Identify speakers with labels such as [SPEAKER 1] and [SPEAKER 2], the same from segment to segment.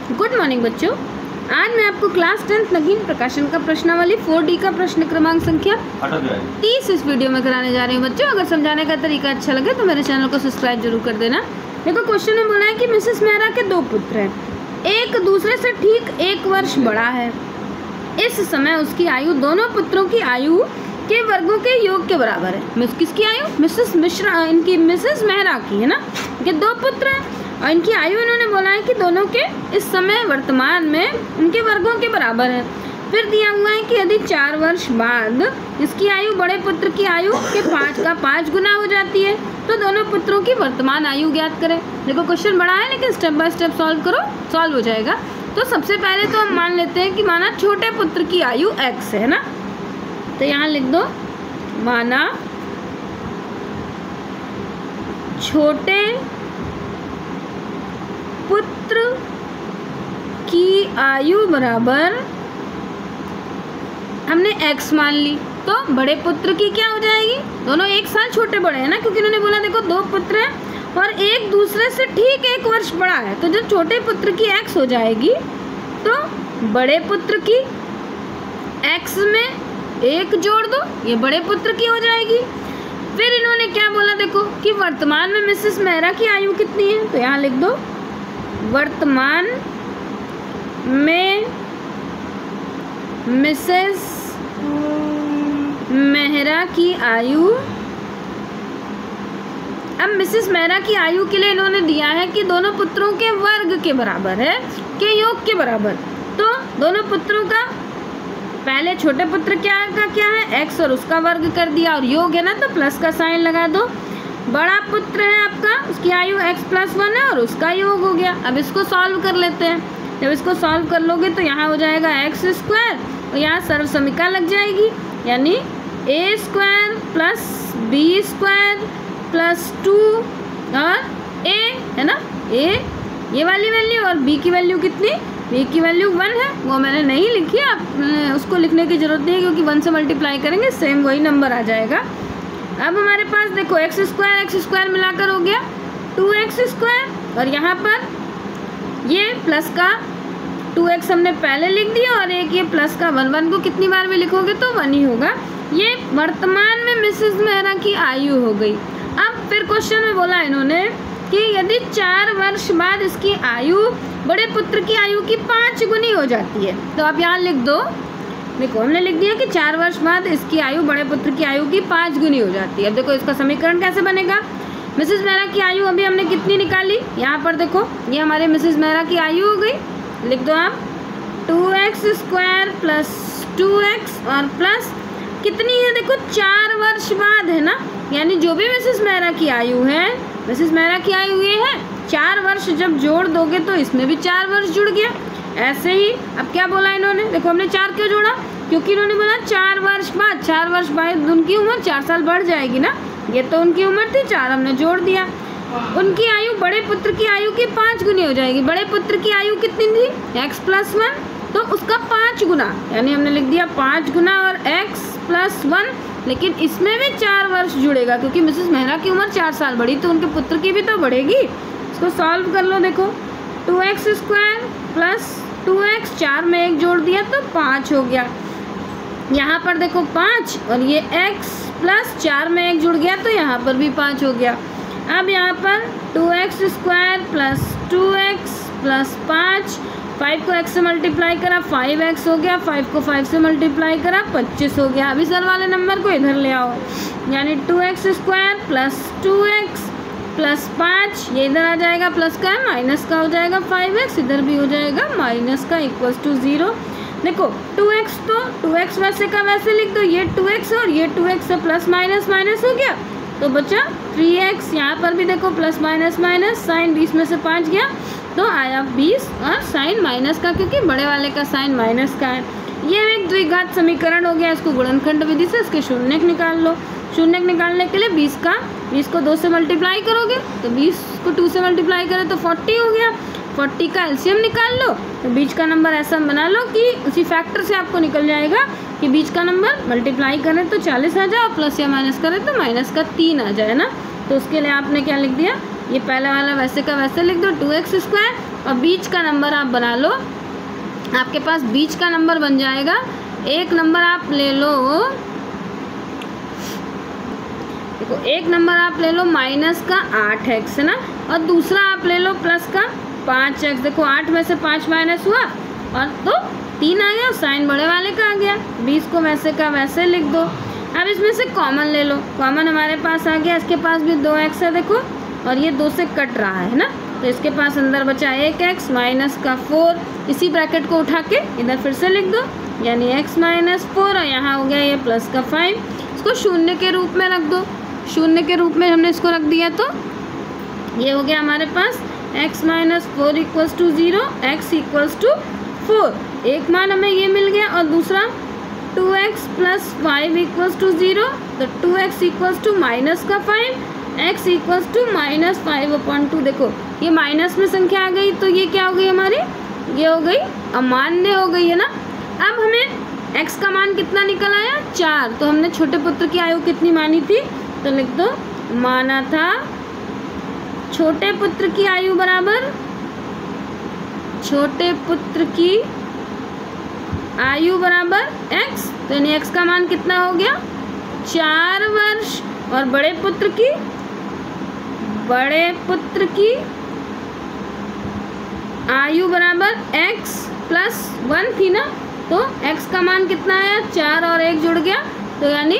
[SPEAKER 1] Good morning बच्चों। आज मैं आपको क्लास 10th नगीन प्रकाशन का प्रश्नावली 4D का प्रश्न क्रमांक संख्या 30 इस वीडियो में कराने जा रही हूँ। बच्चों अगर समझाने का तरीका अच्छा लगे तो मेरे चैनल को सब्सक्राइब जरूर कर देना। देखो क्वेश्चन में बोला है कि मिसेस मेहरा के 2 पुत्र हैं, एक दूसरे से ठीक 1 वर्ष बड़ा है। इस समय उसकी आयु दोनों पुत्रों की आयु के वर्गों के योग के बराबर है। किसकी आयु? मिसेस मिश्रा, इनकी मिसेस मेहरा की है ना, इनके 2 पुत्र हैं और इनकी आयु इन्होंने बोला है कि दोनों के इस समय वर्तमान में उनके वर्गों के बराबर है। फिर दिया हुआ है कि यदि 4 वर्ष बाद इसकी आयु बड़े पुत्र की आयु के 5 का 5 गुना हो जाती है तो दोनों पुत्रों की वर्तमान आयु ज्ञात करें। देखो क्वेश्चन बड़ा है लेकिन स्टेप बाय स्टेप सॉल्व करो, सॉल्व हो जाएगा। तो सबसे पहले तो हम मान लेते हैं कि माना छोटे पुत्र की आयु x है ना, तो यहाँ लिख दो माना छोटे पुत्र की आयु बराबर हमने x मान ली, तो बड़े पुत्र की क्या हो जाएगी? दोनों 1 साल छोटे बड़े हैं ना, क्योंकि उन्होंने बोला देखो 2 पुत्र हैं और एक दूसरे से ठीक 1 वर्ष बड़ा है, तो जब छोटे पुत्र की x हो जाएगी तो बड़े पुत्र की x में 1 जोड़ दो, ये बड़े पुत्र की हो जाएगी। फिर इन्होंने क्या बोला देखो कि वर्तमान में मिसेस मेहरा की आयु कितनी है, तो यहाँ लिख दो वर्तमान में मिसेस मेहरा की आयु। अब मिसेस मेहरा की आयु के लिए इन्होंने दिया है कि दोनों पुत्रों के वर्ग के बराबर है, के योग के बराबर। तो दोनों पुत्रों का पहले छोटे पुत्र क्या है x और उसका वर्ग कर दिया और योग है ना तो प्लस का साइन लगा दो। बड़ा पुत्र है आपका, उसकी आयु x + 1 है और उसका योग हो गया। अब इसको सॉल्व कर लेते हैं। जब इसको सॉल्व कर लोगे तो यहाँ हो जाएगा x² और यहाँ सर्व समीकरण लग जाएगी, यानी a² + b² + 2 और a है ना, a ये वाली वैल्यू और b की वैल्यू कितनी? b की वैल्यू 1 है, वो मैंने नहीं लिखी, आप उसको लिखने की ज़रूरत नहीं है क्योंकि 1 से मल्टीप्लाई करेंगे सेम वही नंबर आ जाएगा। अब हमारे पास देखो x² मिलाकर हो गया 2x² और यहाँ पर ये प्लस का 2x हमने पहले लिख दिया और एक ये प्लस का 1 को कितनी बार भी लिखोगे तो 1 ही होगा। ये वर्तमान में मिसेस मेहरा की आयु हो गई। अब फिर क्वेश्चन में बोला इन्होंने कि यदि 4 वर्ष बाद इसकी आयु बड़े पुत्र की आयु की 5 गुनी हो जाती है, तो आप यहाँ लिख दो, देखो हमने लिख दिया कि 4 वर्ष बाद इसकी आयु बड़े पुत्र की आयु की 5 गुनी हो जाती है। अब देखो इसका समीकरण कैसे बनेगा? मिसेस मेहरा की आयु अभी हमने कितनी निकाली, यहाँ पर देखो ये हमारे मिसेस मेहरा की आयु हो गई। लिख दो आप 2x² + 2x और प्लस कितनी है देखो 4 वर्ष बाद है ना, यानी जो भी मिसेस मेहरा की आयु है, मिसेस मेहरा की आयु ये है 4 वर्ष जब जोड़ दोगे तो इसमें भी 4 वर्ष जुड़ गया। ऐसे ही अब क्या बोला इन्होंने, देखो हमने 4 क्यों जोड़ा? क्योंकि इन्होंने बोला 4 वर्ष बाद उनकी उम्र 4 साल बढ़ जाएगी ना, ये तो उनकी उम्र थी 4, हमने जोड़ दिया। उनकी आयु बड़े पुत्र की आयु की 5 गुनी हो जाएगी। बड़े पुत्र की आयु कितनी थी? x + 1, तो उसका 5 गुना, यानी हमने लिख दिया 5 गुना और x + 1, लेकिन इसमें भी 4 वर्ष जुड़ेगा क्योंकि मिसेस मेहरा की उम्र 4 साल बढ़ी तो उनके पुत्र की भी तो बढ़ेगी। इसको सॉल्व कर लो, देखो 2x² + 2x 4 में 1 जोड़ दिया तो 5 हो गया। यहाँ पर देखो 5 और ये x + 4 में 1 जुड़ गया तो यहाँ पर भी 5 हो गया। अब यहाँ पर 2x² + 2x + 5, 5 को x से मल्टीप्लाई करा 5x हो गया, 5 को 5 से मल्टीप्लाई करा 25 हो गया। अभी सर वाले नंबर को इधर ले आओ, यानी 2x² + 2x + 5 ये इधर आ जाएगा, प्लस का है माइनस का हो जाएगा 5x, इधर भी हो जाएगा माइनस का = 0। देखो 2x तो 2x वैसे का वैसे लिख दो, ये 2x और ये 2x से प्लस माइनस हो गया तो बचा 3x। यहाँ पर भी देखो प्लस माइनस साइन 20 में से 5 गया तो आया 20 और साइन माइनस का, क्योंकि बड़े वाले का साइन माइनस का है। ये एक द्विघात समीकरण हो गया। इसको गुणनखंड विधि से इसके शून्यक निकाल लो। शून्यक निकालने के लिए 20 को 2 से मल्टीप्लाई करोगे तो 20 को 2 से मल्टीप्लाई करें तो 40 हो गया। 40 का एलसीएम निकाल लो तो बीच का नंबर ऐसा बना लो कि उसी फैक्टर से आपको निकल जाएगा कि बीच का नंबर मल्टीप्लाई करें तो 40 आ जाए और प्लस या माइनस करें तो -3 आ जाए ना। तो उसके लिए आपने क्या लिख दिया, ये पहला वाला वैसे का वैसे लिख दो 2x² और बीच का नंबर आप बना लो। आपके पास बीच का नंबर बन जाएगा, एक नंबर आप ले लो, देखो एक नंबर आप ले लो माइनस का 8x है ना, और दूसरा आप ले लो प्लस का 5x। देखो 8 में से 5 माइनस हुआ और तो 3 आ गया, साइन बड़े वाले का आ गया। 20 को वैसे का वैसे लिख दो। अब इसमें से कॉमन ले लो, कॉमन हमारे पास आ गया, इसके पास भी 2x है देखो, और ये 2 से कट रहा है ना, तो इसके पास अंदर बचा 1x माइनस का 4। इसी ब्रैकेट को उठा के इधर फिर से लिख दो, यानी x माइनस 4, और यहाँ हो गया ये प्लस का 5। इसको शून्य के रूप में रख दो, शून्य के रूप में हमने इसको रख दिया, तो ये हो गया हमारे पास x minus 4 equals to 0, x equals to 4। एक मान हमें ये मिल गया, और दूसरा 2x प्लस 5 इक्वल्स टू 0, तो 2x इक्वल्स टू माइनस का 5, x इक्वल्स टू माइनस 5/2। देखो ये माइनस में संख्या आ गई, तो ये क्या हो गई हमारी, ये हो गई अमान्य हो गई है ना। अब हमें x का मान कितना निकल आया, 4। तो हमने छोटे पुत्र की आयु कितनी मानी थी, तो लिख दो, माना था छोटे पुत्र की आयु बराबर, छोटे पुत्र की आयु बराबर x, तो यानी x का मान कितना हो गया, 4 वर्ष। और बड़े पुत्र की आयु बराबर x प्लस 1 थी ना, तो x का मान कितना आया, 4 और 1 जुड़ गया, तो यानी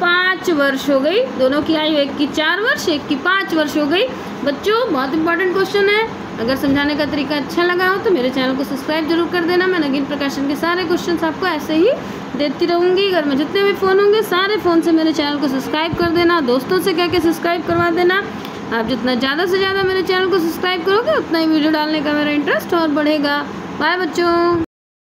[SPEAKER 1] 5 वर्ष हो गई। दोनों की आयु, एक की 4 वर्ष, एक की 5 वर्ष हो गई। बच्चों बहुत इंपॉर्टेंट क्वेश्चन है, अगर समझाने का तरीका अच्छा लगा हो तो मेरे चैनल को सब्सक्राइब जरूर कर देना। मैं नगीन प्रकाशन के सारे क्वेश्चंस आपको ऐसे ही देती रहूँगी। घर में जितने भी फ़ोन होंगे सारे फ़ोन से मेरे चैनल को सब्सक्राइब कर देना, दोस्तों से कह के सब्सक्राइब करवा देना। आप जितना ज़्यादा से ज़्यादा मेरे चैनल को सब्सक्राइब करोगे उतना ही वीडियो डालने का मेरा इंटरेस्ट और बढ़ेगा। बाय बच्चों।